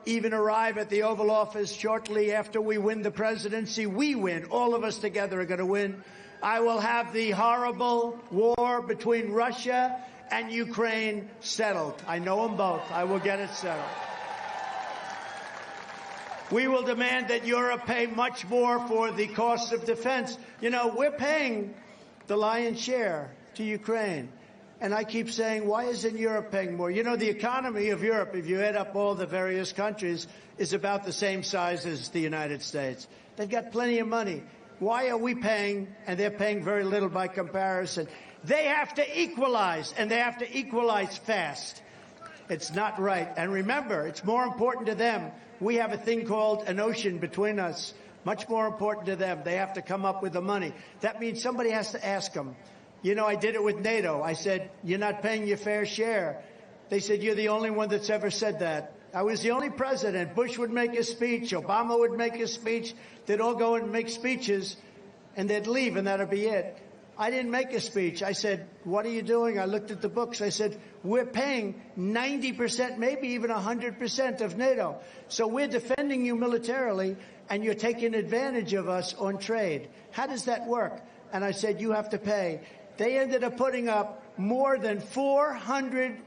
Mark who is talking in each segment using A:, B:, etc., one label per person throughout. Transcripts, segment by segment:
A: even arrive at the Oval Office shortly after we win the presidency. We win. All of us together are going to win. I will have the horrible war between Russia and Ukraine settled. I know them both. I will get it settled. We will demand that Europe pay much more for the cost of defense. You know, we're paying the lion's share to Ukraine. And I keep saying, why isn't Europe paying more? You know, the economy of Europe, if you add up all the various countries, is about the same size as the United States. They've got plenty of money. Why are we paying, and they're paying very little by comparison? They have to equalize, and they have to equalize fast. It's not right. And remember, it's more important to them. We have a thing called an ocean between us. Much more important to them. They have to come up with the money. That means somebody has to ask them. You know, I did it with NATO. I said, you're not paying your fair share. They said, you're the only one that's ever said that. I was the only president. Bush would make a speech. Obama would make a speech. They'd all go and make speeches, and they'd leave, and that'd be it. I didn't make a speech. I said, what are you doing? I looked at the books. I said, we're paying 90%, maybe even 100% of NATO. So we're defending you militarily, and you're taking advantage of us on trade. How does that work? And I said, you have to pay. They ended up putting up more than $430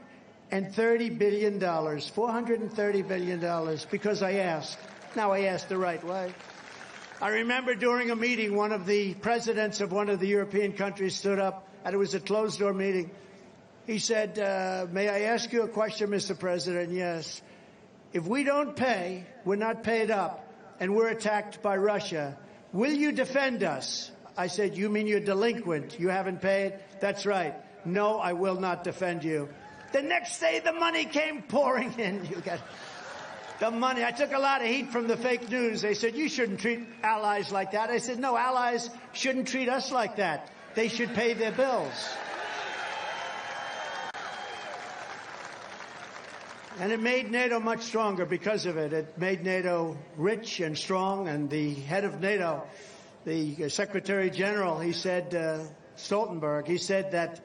A: billion. $430 billion, because I asked. Now I asked the right way. I remember during a meeting, one of the presidents of one of the European countries stood up, and it was a closed-door meeting. He said, may I ask you a question, Mr. President? Yes. If we don't pay, we're not paid up, and we're attacked by Russia, will you defend us? I said, you mean you're delinquent? You haven't paid? That's right. No, I will not defend you. The next day, the money came pouring in. You got the money. I took a lot of heat from the fake news. They said, you shouldn't treat allies like that. I said, no, allies shouldn't treat us like that. They should pay their bills. And it made NATO much stronger because of it. It made NATO rich and strong, and the head of NATO, the Secretary General, he said, Stoltenberg, he said that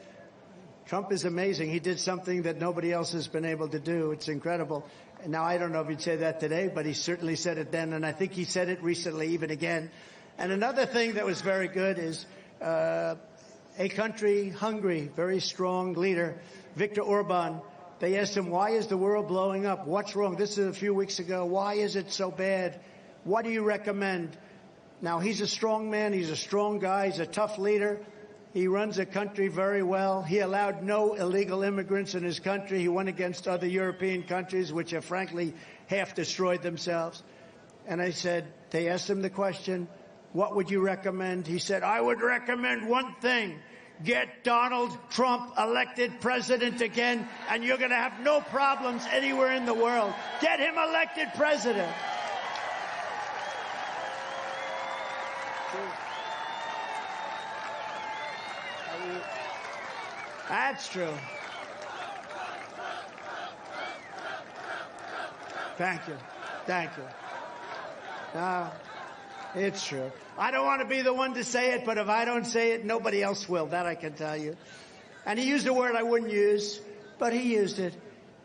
A: Trump is amazing. He did something that nobody else has been able to do. It's incredible. And now, I don't know if he'd say that today, but he certainly said it then, and I think he said it recently even again. And another thing that was very good is a country, Hungary, very strong leader, Viktor Orban. They asked him, why is the world blowing up? What's wrong? This is a few weeks ago. Why is it so bad? What do you recommend? Now, he's a strong man. He's a strong guy. He's a tough leader. He runs a country very well. He allowed no illegal immigrants in his country. He went against other European countries, which have frankly half destroyed themselves. And I said, they asked him the question, what would you recommend? He said, I would recommend one thing. Get Donald Trump elected president again, and you're going to have no problems anywhere in the world. Get him elected president. That's true. Thank you. Thank you. No, it's true. I don't want to be the one to say it, but if I don't say it, nobody else will. That I can tell you. And he used a word I wouldn't use, but he used it.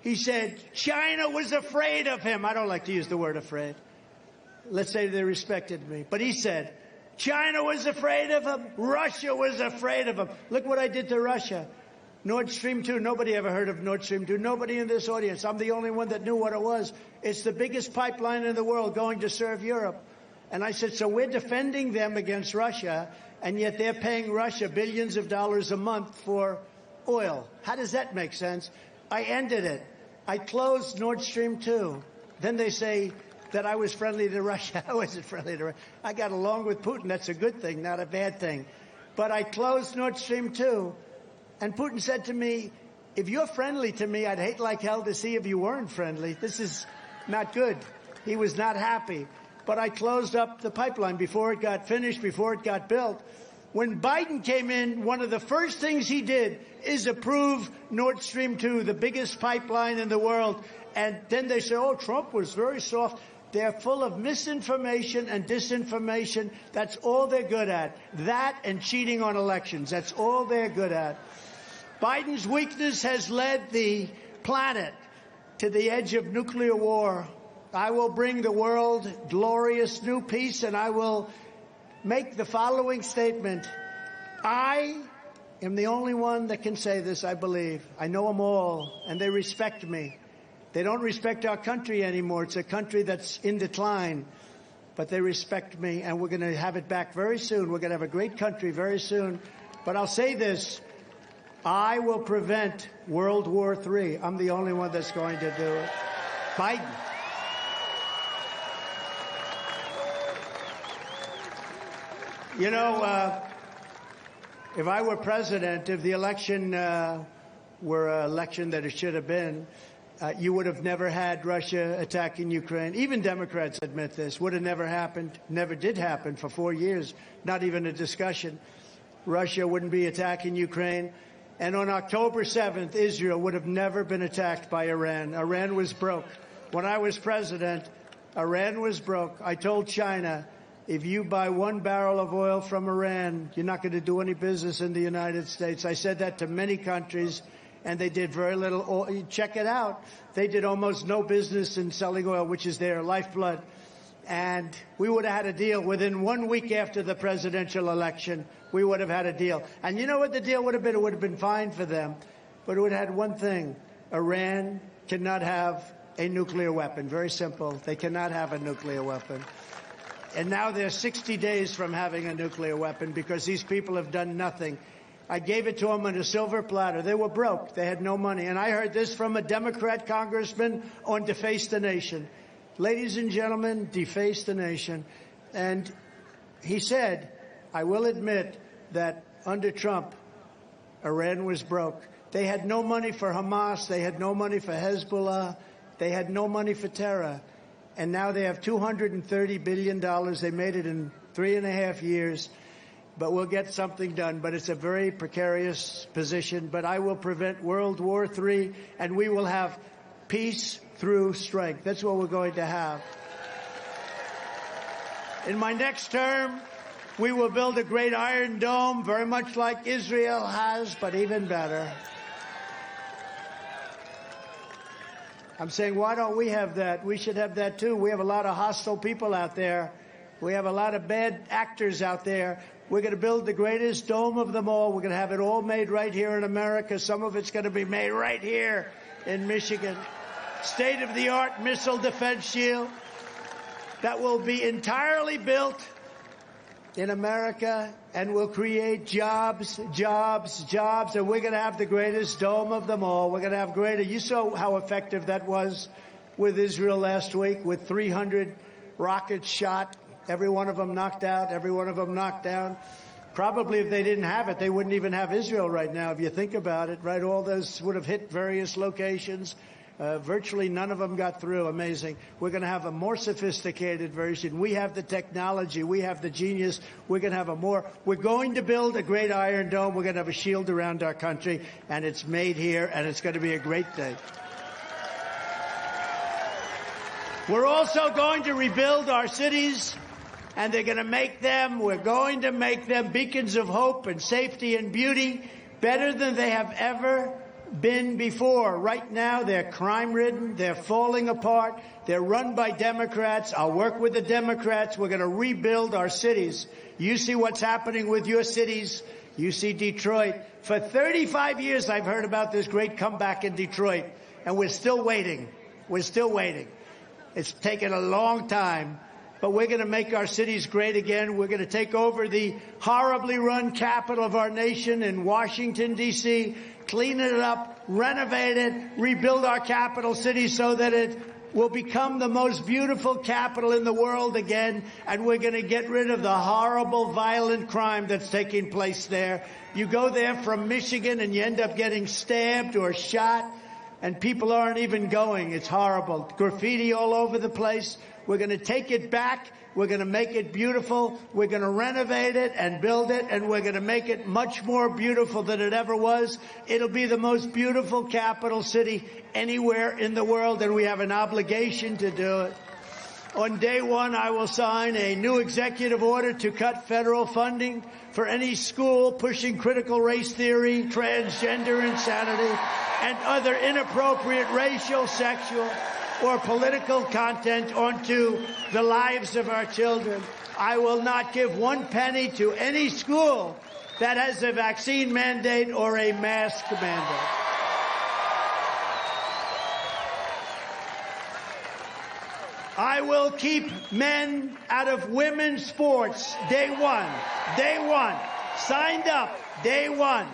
A: He said, China was afraid of him. I don't like to use the word afraid. Let's say they respected me. But he said, China was afraid of him. Russia was afraid of him. Look what I did to Russia. Nord Stream 2, nobody ever heard of Nord Stream 2. Nobody in this audience. I'm the only one that knew what it was. It's the biggest pipeline in the world going to serve Europe. And I said, so we're defending them against Russia, and yet they're paying Russia billions of dollars a month for oil. How does that make sense? I ended it. I closed Nord Stream 2. Then they say that I was friendly to Russia. I wasn't friendly to Russia. I got along with Putin. That's a good thing, not a bad thing. But I closed Nord Stream 2. And Putin said to me, if you're friendly to me, I'd hate like hell to see if you weren't friendly. This is not good. He was not happy. But I closed up the pipeline before it got finished, before it got built. When Biden came in, one of the first things he did is approve Nord Stream 2, the biggest pipeline in the world. And then they say, oh, Trump was very soft. They're full of misinformation and disinformation. That's all they're good at. That and cheating on elections. That's all they're good at. Biden's weakness has led the planet to the edge of nuclear war I will bring the world glorious new peace, and I will make the following statement. I am the only one that can say this, I believe. I know them all, and they respect me. They don't respect our country anymore. It's a country that's in decline, but they respect me, and we're going to have it back very soon. We're going to have a great country very soon. But I'll say this. I will prevent World War III. I'm the only one that's going to do it. Biden. You know, if I were president, if the election were an election that it should have been, you would have never had Russia attacking Ukraine. Even Democrats admit this. Would have never happened. Never did happen for 4 years. Not even a discussion. Russia wouldn't be attacking Ukraine. And on October 7th, Israel would have never been attacked by Iran. Iran was broke. When I was president, Iran was broke. I told China, if you buy 1 barrel of oil from Iran, you're not going to do any business in the United States. I said that to many countries, and they did very little oil. Check it out. They did almost no business in selling oil, which is their lifeblood. And we would have had a deal within 1 week after the presidential election. We would have had a deal. And you know what the deal would have been? It would have been fine for them. But it would have had one thing. Iran cannot have a nuclear weapon. Very simple. They cannot have a nuclear weapon. And now they're 60 days from having a nuclear weapon because these people have done nothing. I gave it to them on a silver platter. They were broke. They had no money. And I heard this from a Democrat congressman on Deface the Nation. Ladies and gentlemen, deface the nation. And he said, I will admit that under Trump, Iran was broke. They had no money for Hamas. They had no money for Hezbollah. They had no money for terror. And now they have $230 billion. They made it in 3.5 years. But we'll get something done. But it's a very precarious position. But I will prevent World War III, and we will have peace through strength. That's what we're going to have. In my next term, we will build a great Iron Dome, very much like Israel has, but even better. I'm saying, why don't we have that? We should have that too. We have a lot of hostile people out there. We have a lot of bad actors out there. We're going to build the greatest dome of them all. We're going to have it all made right here in America. Some of it's going to be made right here in Michigan. State-of-the-art missile defense shield that will be entirely built in America and will create jobs, jobs, jobs. And we're going to have the greatest dome of them all. We're going to have greater. You saw how effective that was with Israel last week with 300 rockets shot. Every one of them knocked out. Every one of them knocked down. Probably if they didn't have it, they wouldn't even have Israel right now, if you think about it, right? All those would have hit various locations. Virtually none of them got through. Amazing. We're going to have a more sophisticated version. We have the technology. We have the genius. We're going to have we're going to build a great Iron Dome. We're going to have a shield around our country, and it's made here, and it's going to be a great day. We're also going to rebuild our cities, and we're going to make them beacons of hope and safety and beauty, better than they have ever been before. Right now, they're crime-ridden. They're falling apart. They're run by Democrats. I'll work with the Democrats. We're going to rebuild our cities. You see what's happening with your cities. You see Detroit. For 35 years, I've heard about this great comeback in Detroit, and we're still waiting. We're still waiting. It's taken a long time, but we're going to make our cities great again. We're going to take over the horribly run capital of our nation in Washington, D.C., clean it up, renovate it, rebuild our capital city so that it will become the most beautiful capital in the world again. And we're going to get rid of the horrible, violent crime that's taking place there. You go there from Michigan and you end up getting stabbed or shot, and people aren't even going. It's horrible. Graffiti all over the place. We're going to take it back. We're going to make it beautiful. We're going to renovate it and build it, and we're going to make it much more beautiful than it ever was. It'll be the most beautiful capital city anywhere in the world, and we have an obligation to do it. On day one, I will sign a new executive order to cut federal funding for any school pushing critical race theory, transgender insanity, and other inappropriate racial, sexual, or political content onto the lives of our children. I will not give 1 penny to any school that has a vaccine mandate or a mask mandate. I will keep men out of women's sports day one. Day one. Signed up day one.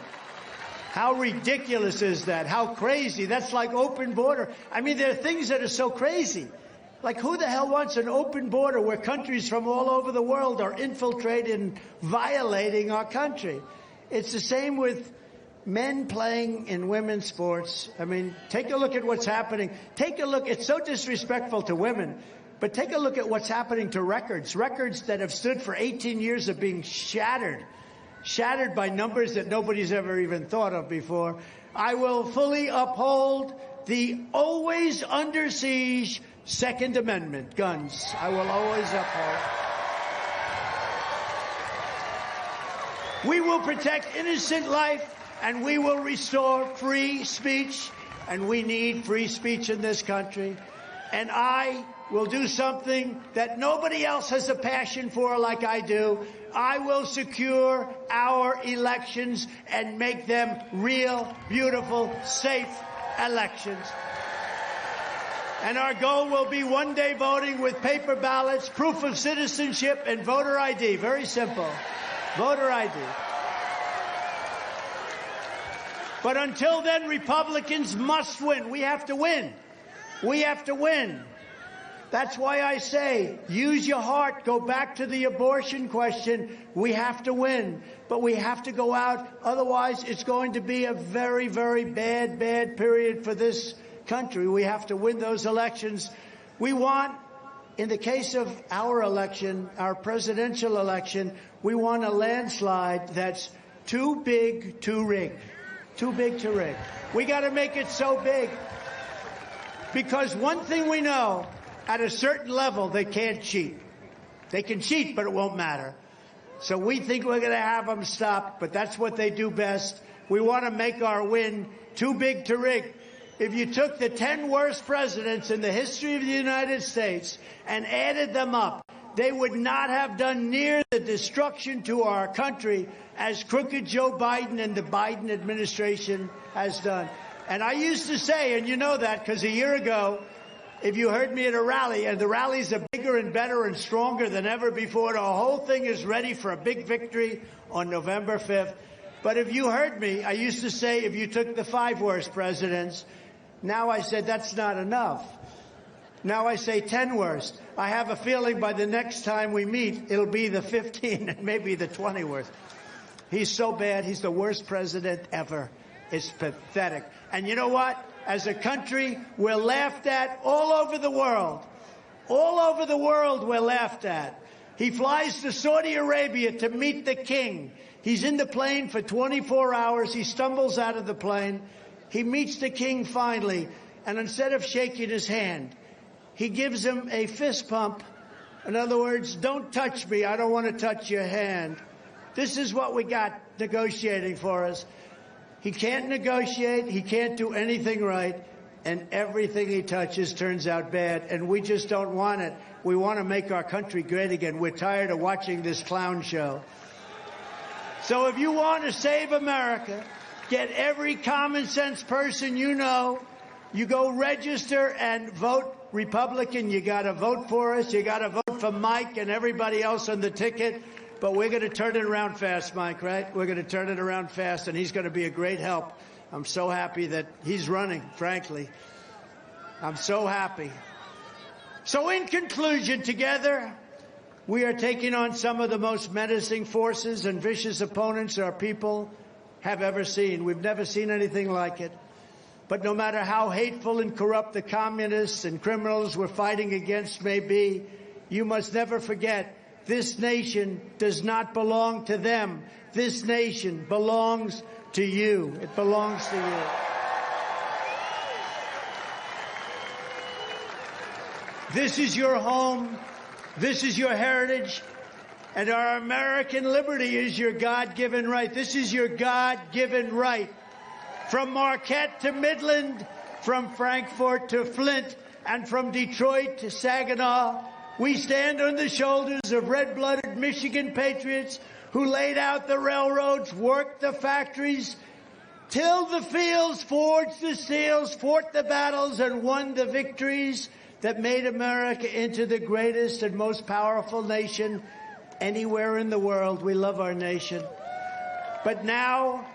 A: How ridiculous is that? How crazy. That's like open border. I mean, there are things that are so crazy. Like, who the hell wants an open border where countries from all over the world are infiltrating and violating our country? It's the same with men playing in women's sports. I mean, take a look at what's happening. Take a look. It's so disrespectful to women. But take a look at what's happening to records. Records that have stood for 18 years are being shattered. Shattered by numbers that nobody's ever even thought of before. I will fully uphold the always under siege Second Amendment, guns. I will always uphold. We will protect innocent life, and we will restore free speech, and we need free speech in this country. And I will do something that nobody else has a passion for like I do. I will secure our elections and make them real, beautiful, safe elections. And our goal will be one-day voting with paper ballots, proof of citizenship, and voter ID. Very simple. Voter ID. But until then, Republicans must win. We have to win. We have to win. That's why I say, use your heart. Go back to the abortion question. We have to win. But we have to go out. Otherwise, it's going to be a very, very bad period for this country. We have to win those elections. We want, in the case of our election, our presidential election, we want a landslide that's too big to rig. Too big to rig. We got to make it so big. Because one thing we know, at a certain level, they can't cheat. They can cheat, but it won't matter. So we think we're going to have them stopped, but that's what they do best. We want to make our win too big to rig. If you took the 10 worst presidents in the history of the United States and added them up, they would not have done near the destruction to our country as crooked Joe Biden and the Biden administration has done. And I used to say, and you know that because a year ago, if you heard me at a rally, and the rallies are bigger and better and stronger than ever before, the whole thing is ready for a big victory on November 5th. But if you heard me, I used to say if you took the 5 worst presidents, now I said that's not enough. Now I say 10 worst. I have a feeling by the next time we meet, it'll be the 15 and maybe the 20 worst. He's so bad. He's the worst president ever. It's pathetic. And you know what? As a country, we're laughed at all over the world. All over the world, we're laughed at. He flies to Saudi Arabia to meet the king. He's in the plane for 24 hours. He stumbles out of the plane. He meets the king finally. And instead of shaking his hand, he gives him a fist pump. In other words, don't touch me. I don't want to touch your hand. This is what we got negotiating for us. He can't negotiate. He can't do anything right. And everything he touches turns out bad. And we just don't want it. We want to make our country great again. We're tired of watching this clown show. So if you want to save America, get every common sense person you know, you go register and vote Republican. You got to vote for us. You got to vote for Mike and everybody else on the ticket. But we're going to turn it around fast, Mike, right? We're going to turn it around fast, and he's going to be a great help. I'm so happy that he's running, frankly. I'm so happy. So in conclusion, together, we are taking on some of the most menacing forces and vicious opponents our people have ever seen. We've never seen anything like it. But no matter how hateful and corrupt the communists and criminals we're fighting against may be, you must never forget this nation does not belong to them. This nation belongs to you. It belongs to you. This is your home. This is your heritage. And our American liberty is your God-given right. This is your God-given right. From Marquette to Midland, from Frankfort to Flint, And from Detroit to Saginaw, we stand on the shoulders of red-blooded Michigan patriots who laid out the railroads, worked the factories, tilled the fields, forged the steels, fought the battles, and won the victories that made America into the greatest and most powerful nation anywhere in the world. We love our nation. But now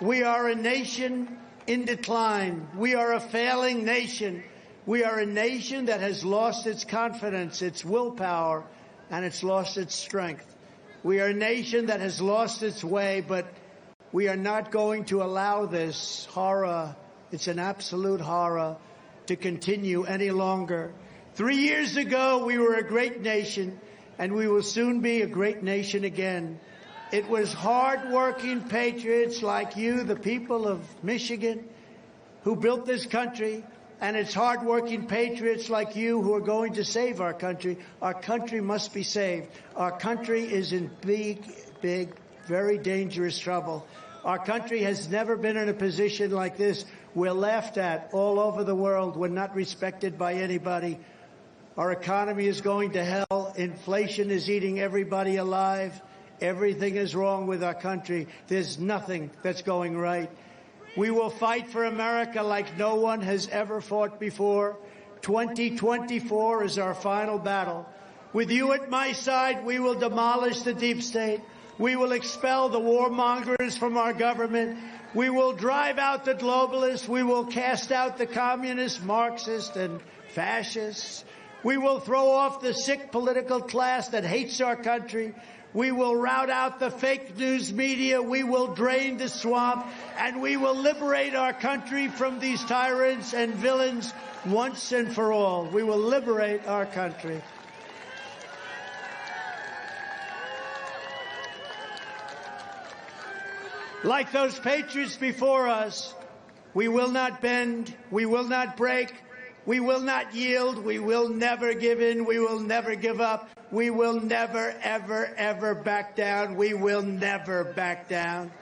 A: we are a nation in decline. We are a failing nation. We are a nation that has lost its confidence, its willpower, and it's lost its strength. We are a nation that has lost its way, but we are not going to allow this horror, it's an absolute horror, to continue any longer. 3 years ago, we were a great nation, and we will soon be a great nation again. It was hard-working patriots like you, the people of Michigan, who built this country. And it's hard-working patriots like you who are going to save our country. Our country must be saved. Our country is in big, very dangerous trouble. Our country has never been in a position like this. We're laughed at all over the world. We're not respected by anybody. Our economy is going to hell. Inflation is eating everybody alive. Everything is wrong with our country. There's nothing that's going right. We will fight for America like no one has ever fought before. 2024 is our final battle. With you at my side, we will demolish the deep state. We will expel the warmongers from our government. We will drive out the globalists. We will cast out the communists, Marxists, and fascists. We will throw off the sick political class that hates our country. We will rout out the fake news media. We will drain the swamp, and we will liberate our country from these tyrants and villains once and for all. We will liberate our country. Like those patriots before us, we will not bend, we will not break, we will not yield, we will never give in, we will never give up. We will never, ever, ever back down. We will never back down.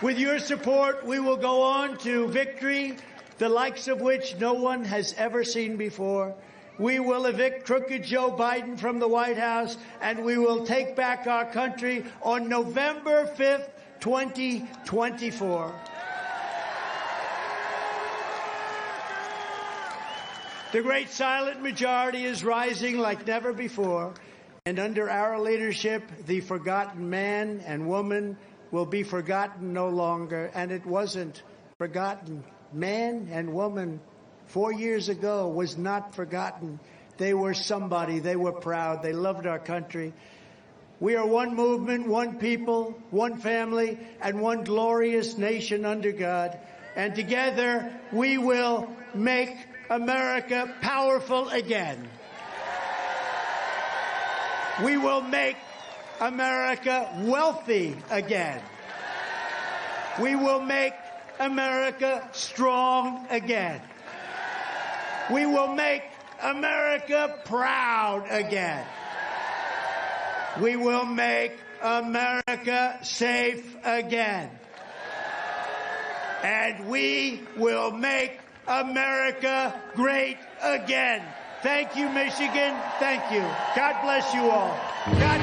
A: With your support, we will go on to victory, the likes of which no one has ever seen before. We will evict crooked Joe Biden from the White House, and we will take back our country on November 5th, 2024. The great silent majority is rising like never before, and under our leadership, the forgotten man and woman will be forgotten no longer, and it wasn't forgotten. Man and woman 4 years ago was not forgotten. They were somebody. They were proud. They loved our country. We are one movement, one people, one family, and one glorious nation under God. And together we will make America powerful again. We will make America wealthy again. We will make America strong again. We will make America proud again. We will make America safe again. And we will make America great again. Thank you, Michigan. Thank you. God bless you all. God